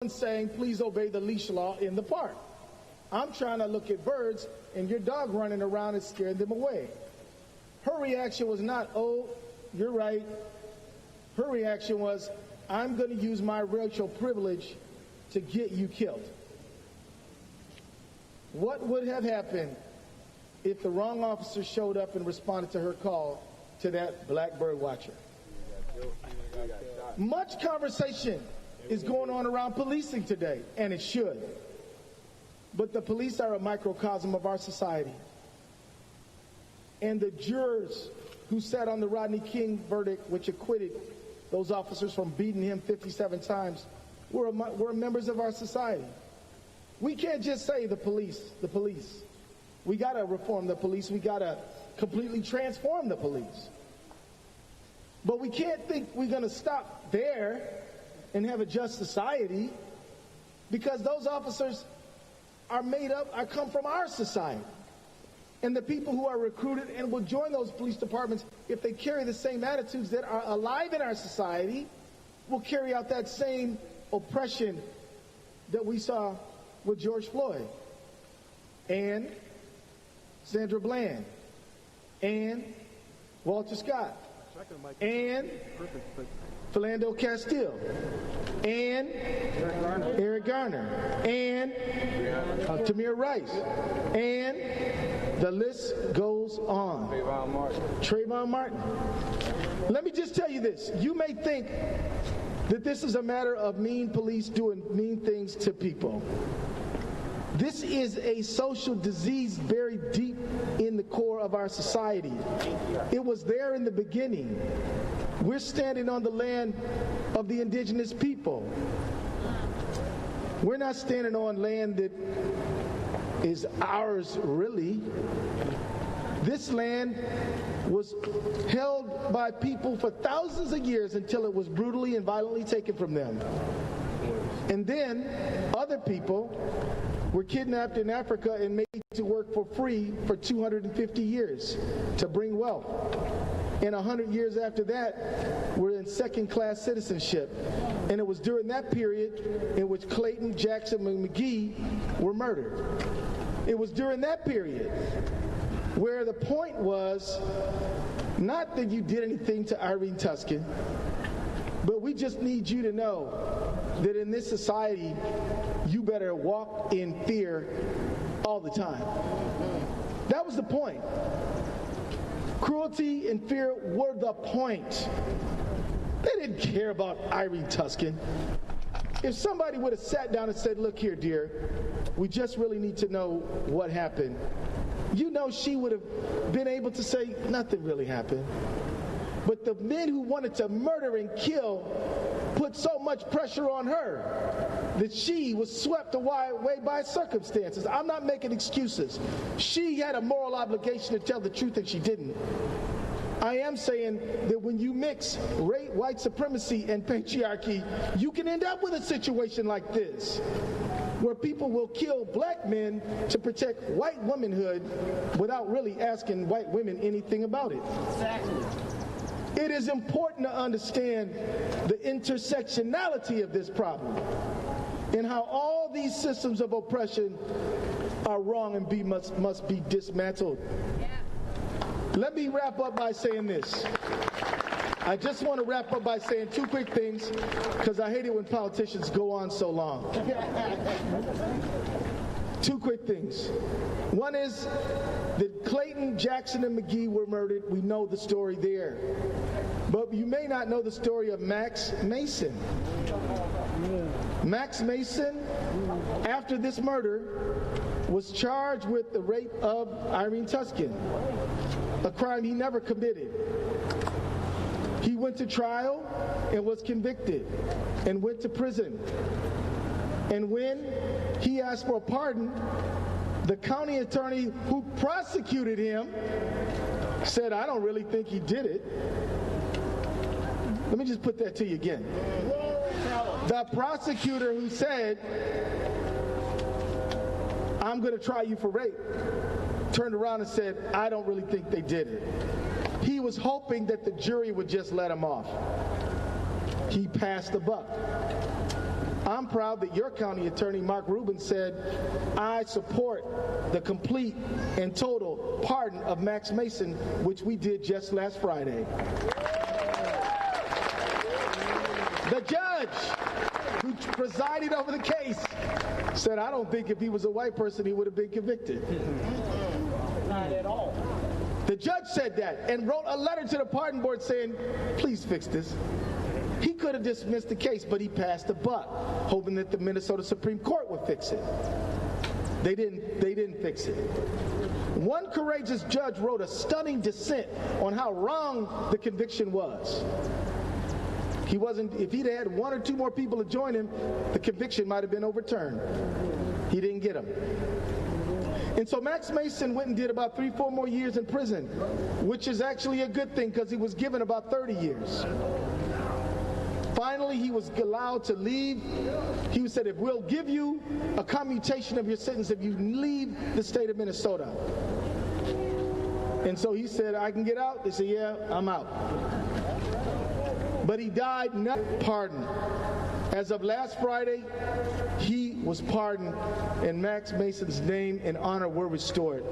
saying, please obey the leash law in the park. I'm trying to look at birds, and your dog running around and scared them away. Her reaction was not, oh, you're right. Her reaction was, I'm going to use my racial privilege to get you killed. What would have happened if the wrong officer showed up and responded to her call to that black bird watcher? Much conversation is going on around policing today, and it should. But the police are a microcosm of our society. And the jurors who sat on the Rodney King verdict, which acquitted those officers from beating him 57 times, were members of our society. We can't just say the police. We got to reform the police. We got to completely transform the police. But we can't think we're going to stop there and have a just society, because those officers are come from our society. And the people who are recruited and will join those police departments, if they carry the same attitudes that are alive in our society, will carry out that same oppression that we saw with George Floyd and Sandra Bland and Walter Scott and Philando Castile and Eric Garner and Tamir Rice, and the list goes on. Trayvon Martin. Let me just tell you this. You may think that this is a matter of mean police doing mean things to people. This is a social disease buried deep in the core of our society. It was there in the beginning. We're standing on the land of the indigenous people. We're not standing on land that is ours, really. This land was held by people for thousands of years until it was brutally and violently taken from them. And then other people were kidnapped in Africa and made to work for free for 250 years to bring wealth. And 100 years after that, we're in second-class citizenship. And it was during that period in which Clayton, Jackson, and McGhie were murdered. It was during that period where the point was not that you did anything to Irene Tuscan, but we just need you to know that in this society, you better walk in fear all the time. That was the point. Cruelty and fear were the point. They didn't care about Irene Tuscan. If somebody would have sat down and said, look here, dear, we just really need to know what happened, you know she would have been able to say nothing really happened. But the men who wanted to murder and kill put so much pressure on her that she was swept away by circumstances. I'm not making excuses. She had a moral obligation to tell the truth and she didn't. I am saying that when you mix white supremacy and patriarchy, you can end up with a situation like this, where people will kill black men to protect white womanhood without really asking white women anything about it. Exactly. It is important to understand the intersectionality of this problem and how all these systems of oppression are wrong and must be dismantled. Yeah. Let me wrap up by saying this. I just want to wrap up by saying two quick things, because I hate it when politicians go on so long. Two quick things. One is that Clayton, Jackson, and McGhie were murdered. We know the story there. But you may not know the story of Max Mason. Max Mason, after this murder, was charged with the rape of Irene Tuscan, a crime he never committed. He went to trial and was convicted and went to prison. And when he asked for a pardon, the county attorney who prosecuted him said, I don't really think he did it. Let me just put that to you again. The prosecutor who said, I'm going to try you for rape, turned around and said, I don't really think they did it. He was hoping that the jury would just let him off. He passed the buck. I'm proud that your county attorney, Mark Rubin, said, I support the complete and total pardon of Max Mason, which we did just last Friday. The judge who presided over the case said, I don't think if he was a white person, he would have been convicted. Not at all. The judge said that and wrote a letter to the pardon board saying, please fix this. He could have dismissed the case, but he passed the buck, hoping that the Minnesota Supreme Court would fix it. They didn't fix it. One courageous judge wrote a stunning dissent on how wrong the conviction was. If he'd had one or two more people to join him, the conviction might have been overturned. He didn't get them. And so Max Mason went and did about 3-4 more years in prison, which is actually a good thing because he was given about 30 years. Finally, he was allowed to leave. He said, if we'll give you a commutation of your sentence if you leave the state of Minnesota. And so he said, I can get out? They said, yeah, I'm out. But he died not pardoned. As of last Friday, he was pardoned, and Max Mason's name and honor were restored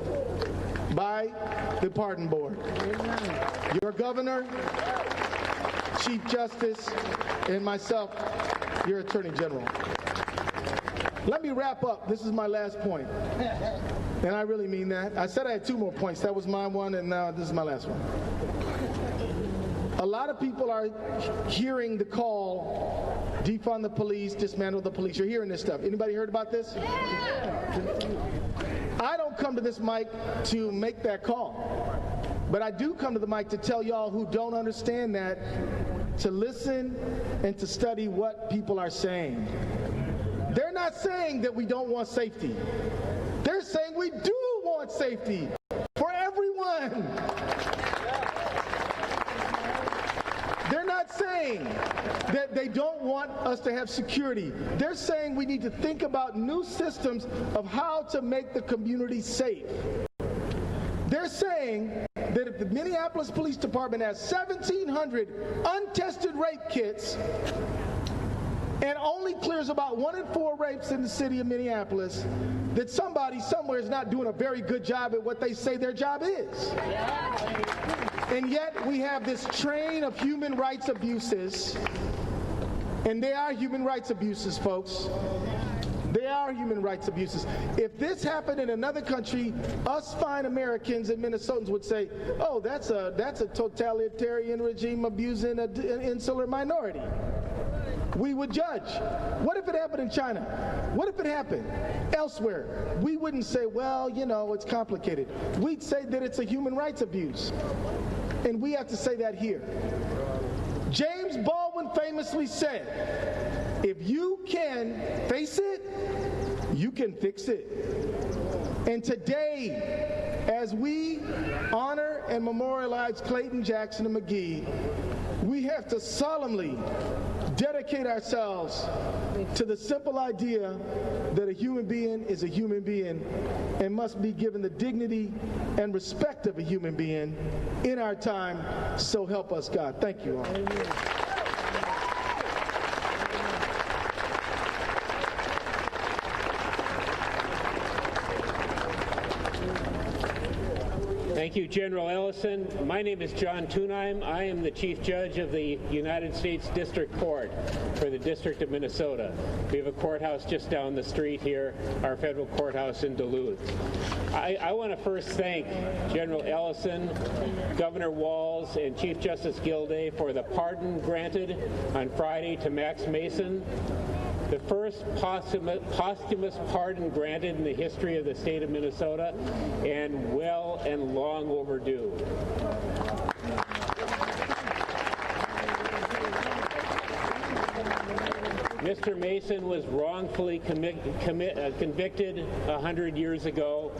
by the pardon board. Your governor, Chief Justice, and myself, your Attorney General. Let me wrap up. This is my last point. And I really mean that. I said I had 2 more points. That was my one, and now this is my last one. A lot of people are hearing the call, defund the police, dismantle the police. You're hearing this stuff. Anybody heard about this? Yeah. I don't come to this mic to make that call. But I do come to the mic to tell y'all who don't understand that to listen and to study what people are saying. They're not saying that we don't want safety. They're saying we do want safety for everyone. They're not saying that they don't want us to have security. They're saying we need to think about new systems of how to make the community safe. They're saying that if the Minneapolis Police Department has 1,700 untested rape kits and only clears about 1 in 4 rapes in the city of Minneapolis, that somebody somewhere is not doing a very good job at what they say their job is. And yet we have this train of human rights abuses, and they are human rights abuses, folks. They are human rights abuses. If this happened in another country, us fine Americans and Minnesotans would say, oh, that's a totalitarian regime abusing an insular minority. We would judge. What if it happened in China? What if it happened elsewhere? We wouldn't say, well, you know, it's complicated. We'd say that it's a human rights abuse. And we have to say that here. James Baldwin famously said, if you can face it, you can fix it. And today, as we honor and memorialize Clayton, Jackson, and McGhie, we have to solemnly dedicate ourselves to the simple idea that a human being is a human being and must be given the dignity and respect of a human being in our time. So help us God. Thank you all. Amen. Thank you, General Ellison. My name is John Thunheim. I am the Chief Judge of the United States District Court for the District of Minnesota. We have a courthouse just down the street here, our federal courthouse in Duluth. I want to first thank General Ellison, Governor Walz, and Chief Justice Gilday for the pardon granted on Friday to Max Mason, the first posthumous pardon granted in the history of the state of Minnesota, and well and long overdue. Mr. Mason was wrongfully convicted 100 years ago,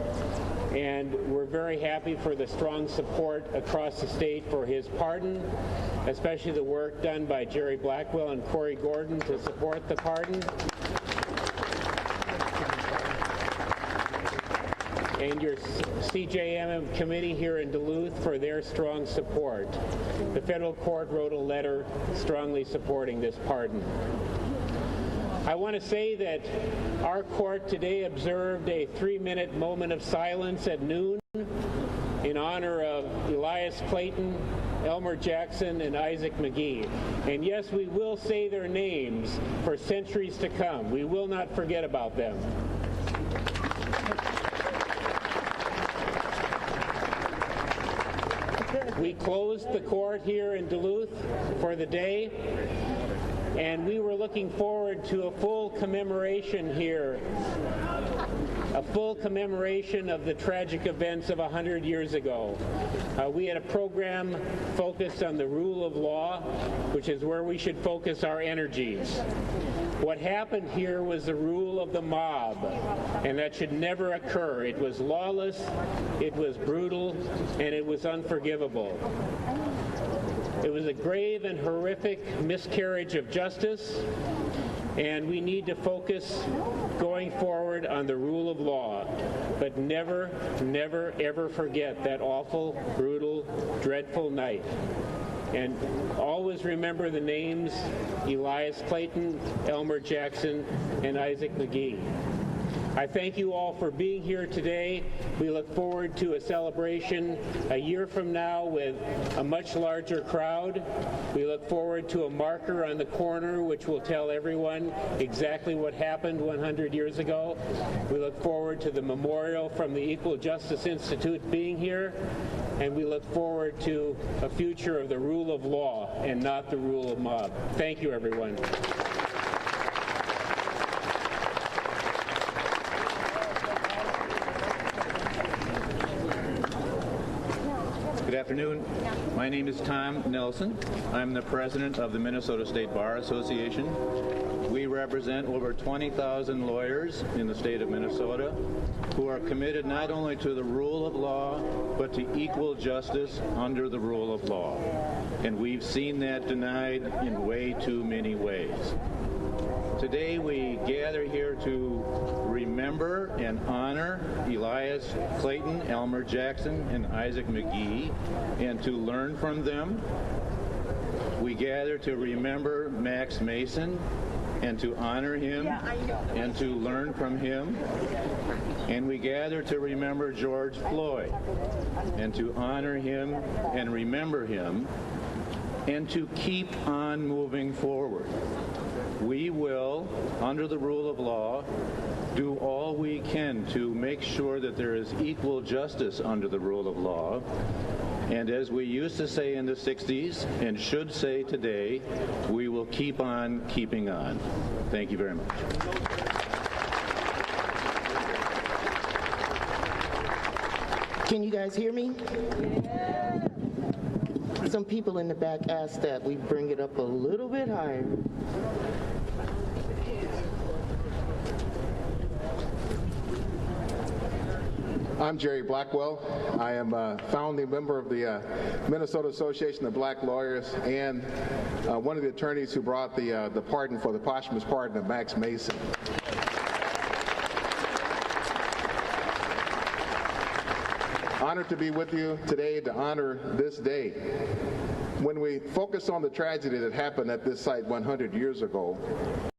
and we're very happy for the strong support across the state for his pardon, especially the work done by Jerry Blackwell and Corey Gordon to support the pardon. And your CJMM committee here in Duluth for their strong support. The federal court wrote a letter strongly supporting this pardon. I want to say that our court today observed a 3-minute moment of silence at noon in honor of Elias Clayton, Elmer Jackson, and Issac McGhie. And yes, we will say their names for centuries to come. We will not forget about them. We closed the court here in Duluth for the day, and we were looking forward to a full commemoration here, a full commemoration of the tragic events of 100 years ago. We had a program focused on the rule of law, which is where we should focus our energies. What happened here was the rule of the mob, and that should never occur. It was lawless, it was brutal, and it was unforgivable. It was a grave and horrific miscarriage of justice, and we need to focus going forward on the rule of law, but never, never, ever forget that awful, brutal, dreadful night. And always remember the names Elias Clayton, Elmer Jackson, and Issac McGhie. I thank you all for being here today. We look forward to a celebration a year from now with a much larger crowd. We look forward to a marker on the corner which will tell everyone exactly what happened 100 years ago. We look forward to the memorial from the Equal Justice Institute being here. And we look forward to a future of the rule of law and not the rule of mob. Thank you, everyone. Good afternoon. My name is Tom Nelson. I'm the president of the Minnesota State Bar Association. We represent over 20,000 lawyers in the state of Minnesota who are committed not only to the rule of law, but to equal justice under the rule of law. And we've seen that denied in way too many ways. Today we gather here to remember and honor Elias Clayton, Elmer Jackson, and Issac McGhie, and to learn from them. We gather to remember Max Mason and to honor him and to learn from him. And we gather to remember George Floyd and to honor him and remember him and to keep on moving forward. We will, under the rule of law, do all we can to make sure that there is equal justice under the rule of law. And as we used to say in the 60s and should say today, we will keep on keeping on. Thank you very much. Can you guys hear me? Yeah. Some people in the back asked that we bring it up a little bit higher. I'm Jerry Blackwell. I am a founding member of the Minnesota Association of Black Lawyers and one of the attorneys who brought the pardon for the posthumous pardon of Max Mason. Honored to be with you today to honor this day. When we focus on the tragedy that happened at this site 100 years ago,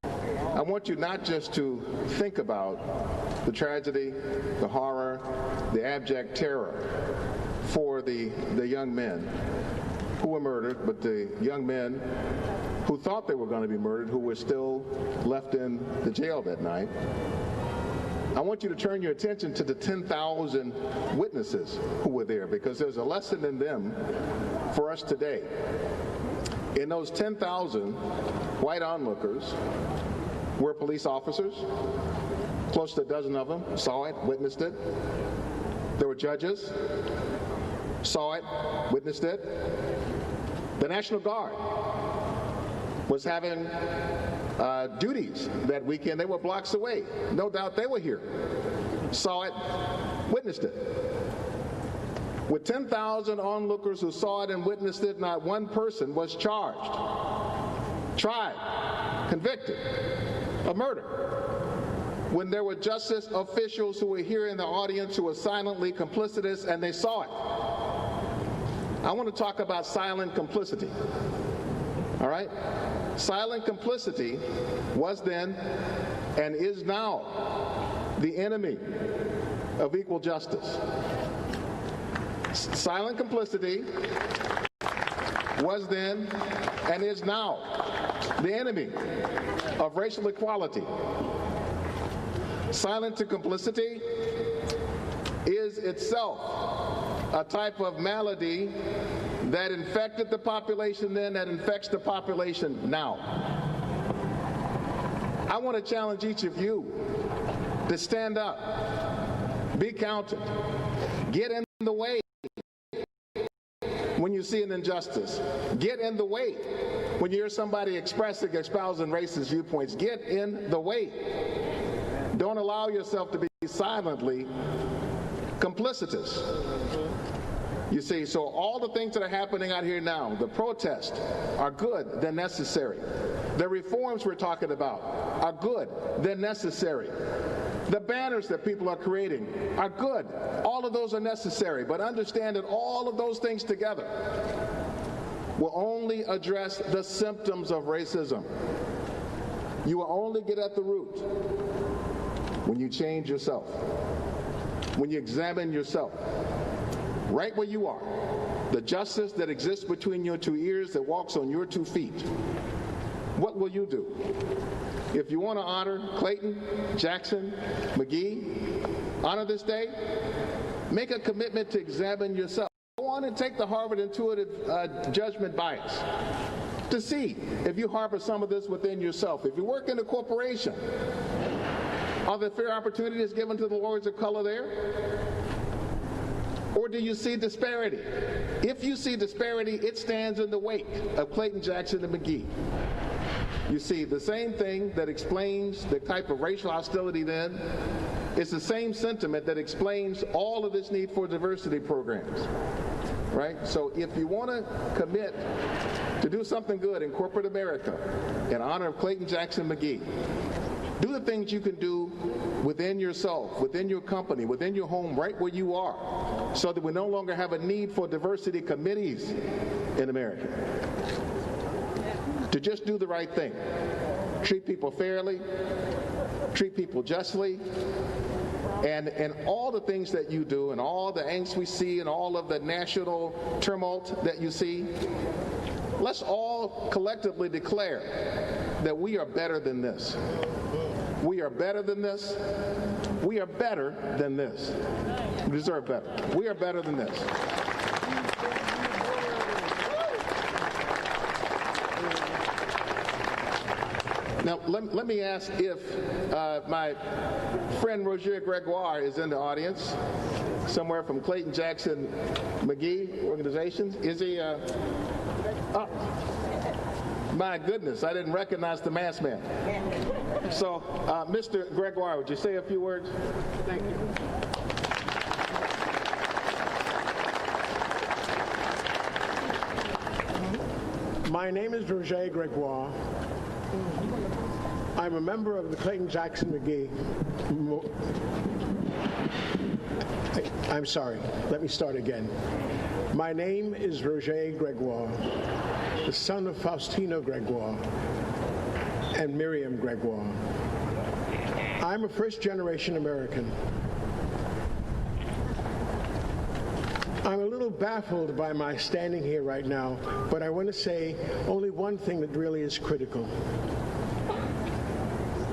I want you not just to think about the tragedy, the horror, the abject terror for the young men who were murdered, but the young men who thought they were going to be murdered, who were still left in the jail that night. I want you to turn your attention to the 10,000 witnesses who were there, because there's a lesson in them for us today. In those 10,000 white onlookers were police officers. Close to a dozen of them saw it, witnessed it. There were judges, saw it, witnessed it. The National Guard was having duties that weekend. They were blocks away. No doubt they were here. Saw it, witnessed it. With 10,000 onlookers who saw it and witnessed it, not one person was charged, tried, convicted of murder. When there were justice officials who were here in the audience who were silently complicitous and they saw it. I want to talk about silent complicity. All right? Silent complicity was then and is now the enemy of equal justice. Silent complicity was then and is now the enemy of racial equality. Silent complicity is itself a type of malady that infected the population then, that infects the population now. I want to challenge each of you to stand up, be counted, get in the way when you see an injustice. Get in the way when you hear somebody espousing racist viewpoints. Get in the way. Don't allow yourself to be silently complicitous. You see, so all the things that are happening out here now, the protests are good, they're necessary. The reforms we're talking about are good, they're necessary. The banners that people are creating are good. All of those are necessary, but understand that all of those things together will only address the symptoms of racism. You will only get at the root when you change yourself, when you examine yourself, right where you are, the justice that exists between your two ears, that walks on your 2 feet. What will you do? If you want to honor Clayton, Jackson, McGhie, honor this day, make a commitment to examine yourself. Go on and take the Harvard intuitive judgment bias to see if you harbor some of this within yourself. If you work in a corporation, are there fair opportunities given to the lawyers of color there? Or do you see disparity? If you see disparity, it stands in the wake of Clayton, Jackson, and McGhie. You see, the same thing that explains the type of racial hostility then is the same sentiment that explains all of this need for diversity programs, right? So if you want to commit to do something good in corporate America in honor of Clayton, Jackson, McGhie, do the things you can do within yourself, within your company, within your home, right where you are, so that we no longer have a need for diversity committees in America. To just do the right thing. Treat people fairly, treat people justly, and all the things that you do and all the angst we see and all of the national tumult that you see, let's all collectively declare that we are better than this. We are better than this. We are better than this. We deserve better. We are better than this. Now, let me ask if my friend Roger Gregoire is in the audience, somewhere from Clayton, Jackson, McGhie organizations. Is he? Oh, my goodness, I didn't recognize the masked man. So, Mr. Gregoire, would you say a few words? Thank you. My name is Roger Gregoire. I'm a member of the Clayton Jackson McGhie. I'm sorry, let me start again. My name is Roger Gregoire, the son of Faustino Gregoire and Miriam Gregoire. I'm a first-generation American. I'm a little baffled by my standing here right now, but I want to say only one thing that really is critical.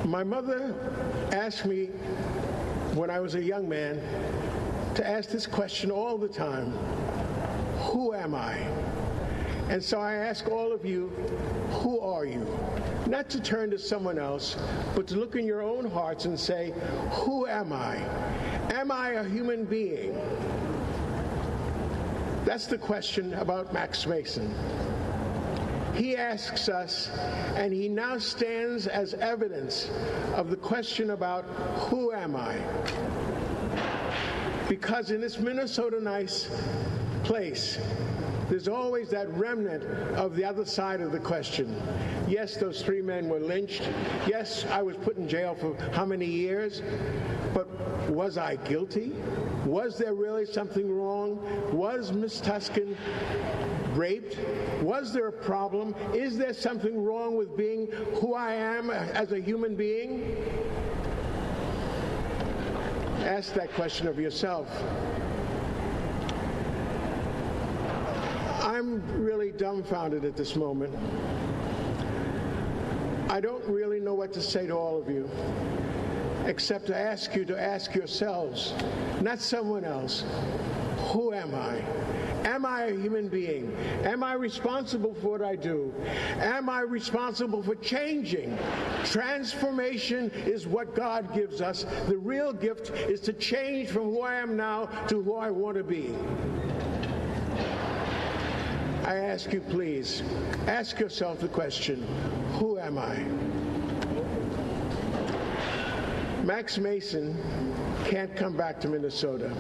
My mother asked me when I was a young man to ask this question all the time: who am I? And so I ask all of you, who are you? Not to turn to someone else, but to look in your own hearts and say, who am I? Am I a human being? That's the question about Max Mason. He asks us, and he now stands as evidence of the question about who am I? Because in this Minnesota nice place, there's always that remnant of the other side of the question. Yes, those 3 men were lynched. Yes, I was put in jail for how many years? But was I guilty? Was there really something wrong? Was Miss Tuscan raped? Was there a problem? Is there something wrong with being who I am as a human being? Ask that question of yourself. I'm really dumbfounded at this moment. I don't really know what to say to all of you, except to ask you to ask yourselves, not someone else, who am I? Am I a human being? Am I responsible for what I do? Am I responsible for changing? Transformation is what God gives us. The real gift is to change from who I am now to who I want to be. I ask you, please, ask yourself the question, who am I? Max Mason can't come back to Minnesota.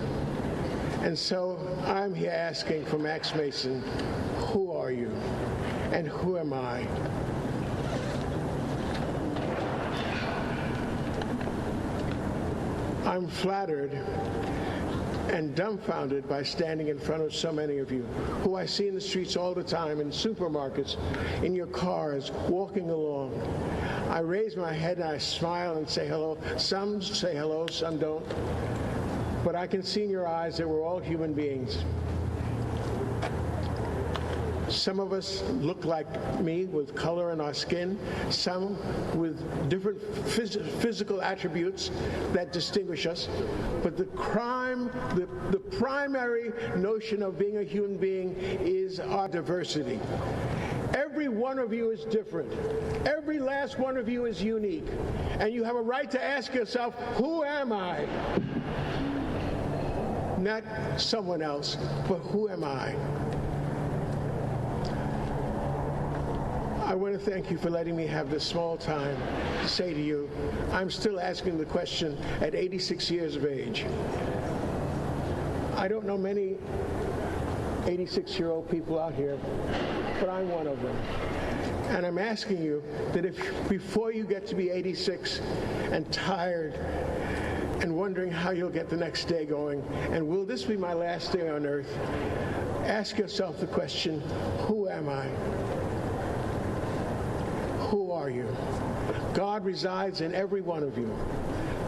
And so I'm here asking for Max Mason, who are you? And who am I? I'm flattered and dumbfounded by standing in front of so many of you who I see in the streets all the time, in supermarkets, in your cars, walking along. I raise my head and I smile and say hello. Some say hello, some don't. But I can see in your eyes that we're all human beings. Some of us look like me with color in our skin, some with different physical attributes that distinguish us. But the primary notion of being a human being is our diversity. Every one of you is different. Every last one of you is unique. And you have a right to ask yourself, who am I? Not someone else, but who am I? I want to thank you for letting me have this small time to say to you, I'm still asking the question at 86 years of age. I don't know many 86-year-old people out here, but I'm one of them. And I'm asking you that if before you get to be 86 and tired and wondering how you'll get the next day going, and will this be my last day on earth, ask yourself the question, who am I? Who are you? God resides in every one of you.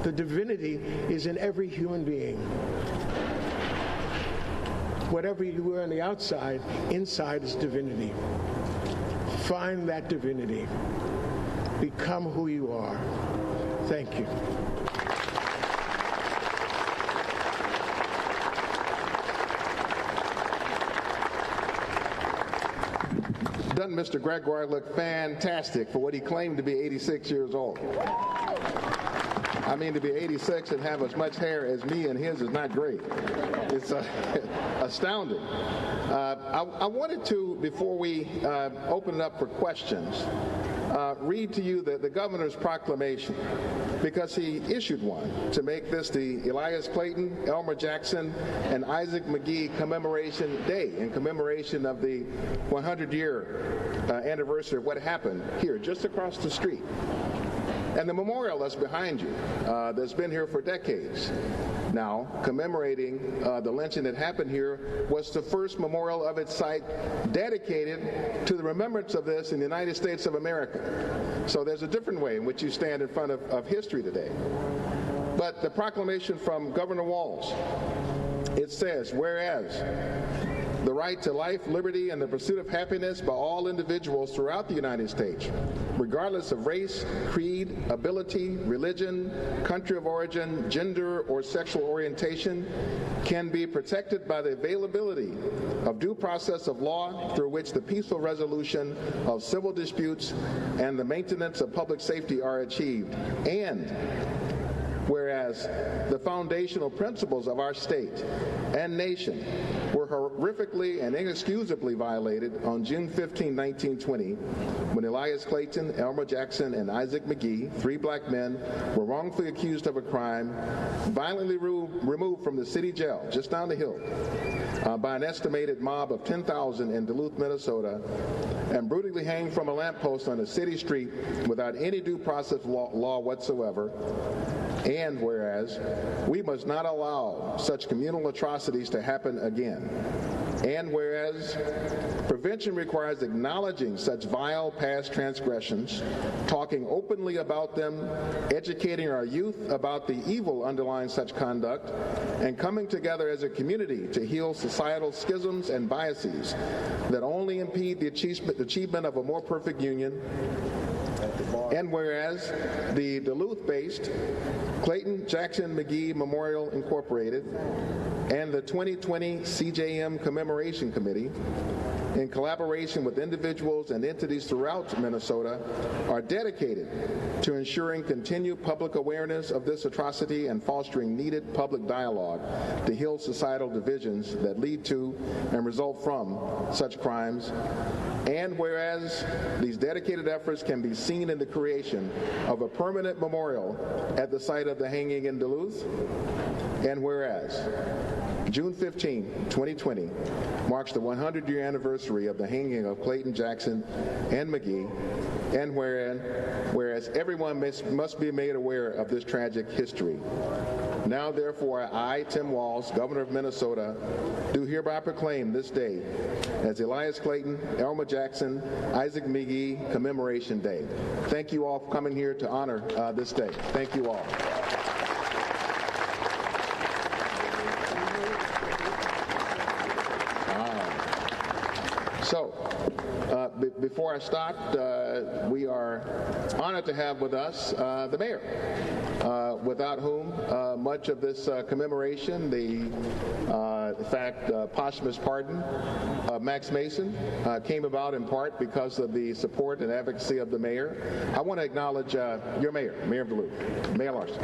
The divinity is in every human being. Whatever you were on the outside, inside is divinity. Find that divinity. Become who you are. Thank you. Doesn't Mr. Gregoire look fantastic for what he claimed to be 86 years old? I mean, to be 86 and have as much hair as me and his is not great. It's astounding. I wanted to, before we open it up for questions, read to you the governor's proclamation, because he issued one to make this the Elias Clayton, Elmer Jackson, and Issac McGhie Commemoration Day, in commemoration of the 100-year anniversary of what happened here, just across the street. And the memorial that's behind you, that's been here for decades now, commemorating the lynching that happened here, was the first memorial of its site dedicated to the remembrance of this in the United States of America. So there's a different way in which you stand in front of history today. But the proclamation from Governor Walz, it says, whereas the right to life, liberty, and the pursuit of happiness by all individuals throughout the United States, regardless of race, creed, ability, religion, country of origin, gender, or sexual orientation, can be protected by the availability of due process of law through which the peaceful resolution of civil disputes and the maintenance of public safety are achieved, and Whereas the foundational principles of our state and nation were horrifically and inexcusably violated on June 15, 1920, when Elias Clayton, Elmer Jackson, and Issac McGhie, 3 black men, were wrongfully accused of a crime, violently removed from the city jail just down the hill by an estimated mob of 10,000 in Duluth, Minnesota, and brutally hanged from a lamppost on a city street without any due process law whatsoever. And whereas we must not allow such communal atrocities to happen again. And whereas prevention requires acknowledging such vile past transgressions, talking openly about them, educating our youth about the evil underlying such conduct, and coming together as a community to heal societal schisms and biases that only impede the achievement of a more perfect union. And whereas the Duluth-based Clayton Jackson McGhie Memorial Incorporated and the 2020 CJM Commemoration Committee, in collaboration with individuals and entities throughout Minnesota, are dedicated to ensuring continued public awareness of this atrocity and fostering needed public dialogue to heal societal divisions that lead to and result from such crimes. And whereas these dedicated efforts can be seen in the creation of a permanent memorial at the site of the hanging in Duluth, and whereas June 15, 2020 marks the 100-year anniversary of the hanging of Clayton, Jackson, and McGhie, and whereas everyone must be made aware of this tragic history. Now, therefore, I, Tim Walz, Governor of Minnesota, do hereby proclaim this day as Elias Clayton, Elmer Jackson, Issac McGhie Commemoration Day. Thank you all for coming here to honor this day. Thank you all. So, before I start, we are honored to have with us the mayor, without whom much of this commemoration, the posthumous pardon of Max Mason came about in part because of the support and advocacy of the mayor. I want to acknowledge your mayor, Mayor of Duluth, Mayor Larson.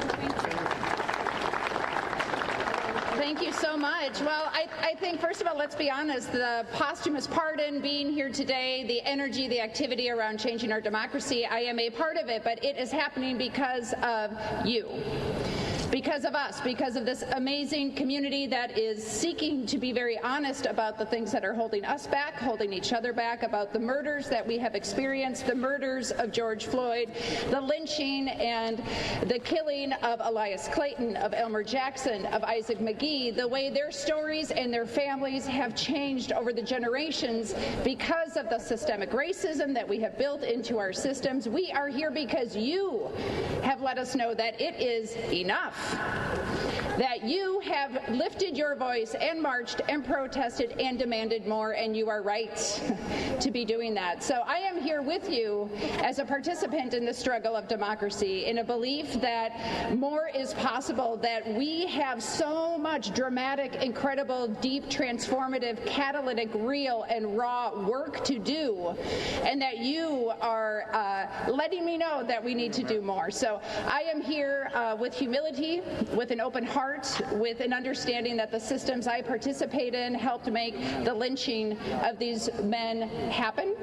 Thank you so much. Well, I think, first of all, let's be honest, the posthumous pardon, being here today, the energy, the activity around changing our democracy, I am a part of it, but it is happening because of you. Because of us, because of this amazing community that is seeking to be very honest about the things that are holding us back, holding each other back, about the murders that we have experienced, the murders of George Floyd, the lynching and the killing of Elias Clayton, of Elmer Jackson, of Issac McGhie, the way their stories and their families have changed over the generations because of the systemic racism that we have built into our systems. We are here because you have let us know that it is enough. That you have lifted your voice and marched and protested and demanded more, and you are right to be doing that. So I am here with you as a participant in the struggle of democracy, in a belief that more is possible, that we have so much dramatic, incredible, deep, transformative, catalytic, real, and raw work to do, and that you are letting me know that we need to do more. So I am here with humility, with an open heart, with an understanding that the systems I participate in helped make the lynching of these men happen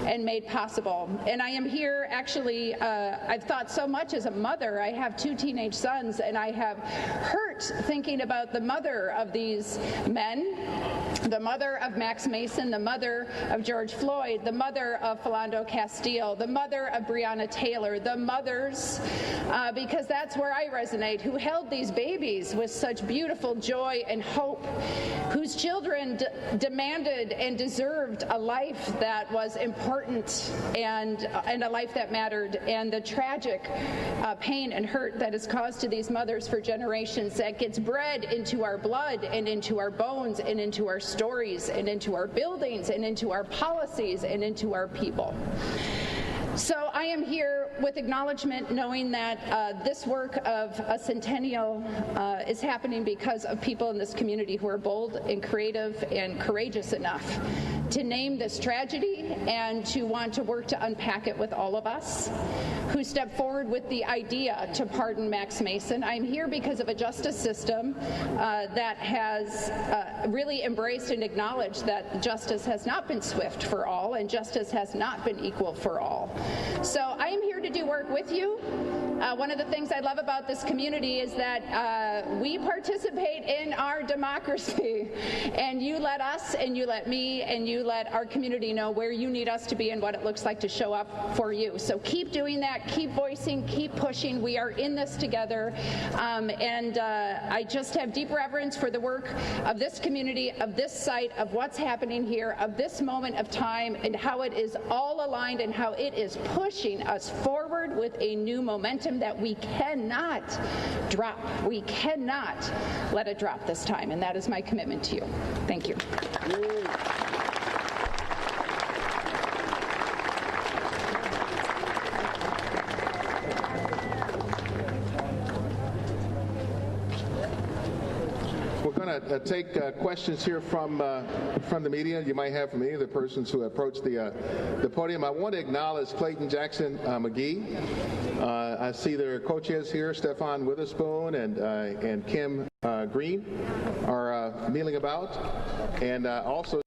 and made possible. And I am here actually, I've thought so much as a mother. I have 2 teenage sons, and I have hurt thinking about the mother of these men, the mother of Max Mason, the mother of George Floyd, the mother of Philando Castile, the mother of Breonna Taylor, the mothers, because that's where I resonate, who held these babies with such beautiful joy and hope, whose children demanded and deserved a life that was important and a life that mattered, and the tragic pain and hurt that is caused to these mothers for generations, that gets bred into our blood and into our bones and into our stories and into our buildings and into our policies and into our people. So I am here with acknowledgement, knowing that this work of a centennial is happening because of people in this community who are bold and creative and courageous enough to name this tragedy and to want to work to unpack it with all of us, who stepped forward with the idea to pardon Max Mason. I'm here because of a justice system that has really embraced and acknowledged that justice has not been swift for all and justice has not been equal for all. So I am here to do work with you. One of the things I love about this community is that we participate in our democracy, and you let us and you let me and you let our community know where you need us to be and what it looks like to show up for you. So keep doing that, keep voicing, keep pushing. We are in this together, and I just have deep reverence for the work of this community, of this site, of what's happening here, of this moment of time, and how it is all aligned and how it is pushing us forward with a new momentum that we cannot drop. We cannot let it drop this time, and that is my commitment to you. Thank you. We're going to take questions here from the media. You might have from any of the persons who approached the podium. I want to acknowledge Clayton Jackson McGhie. I see their co-chairs here, Stefan Witherspoon and Kim Green, are kneeling about, and also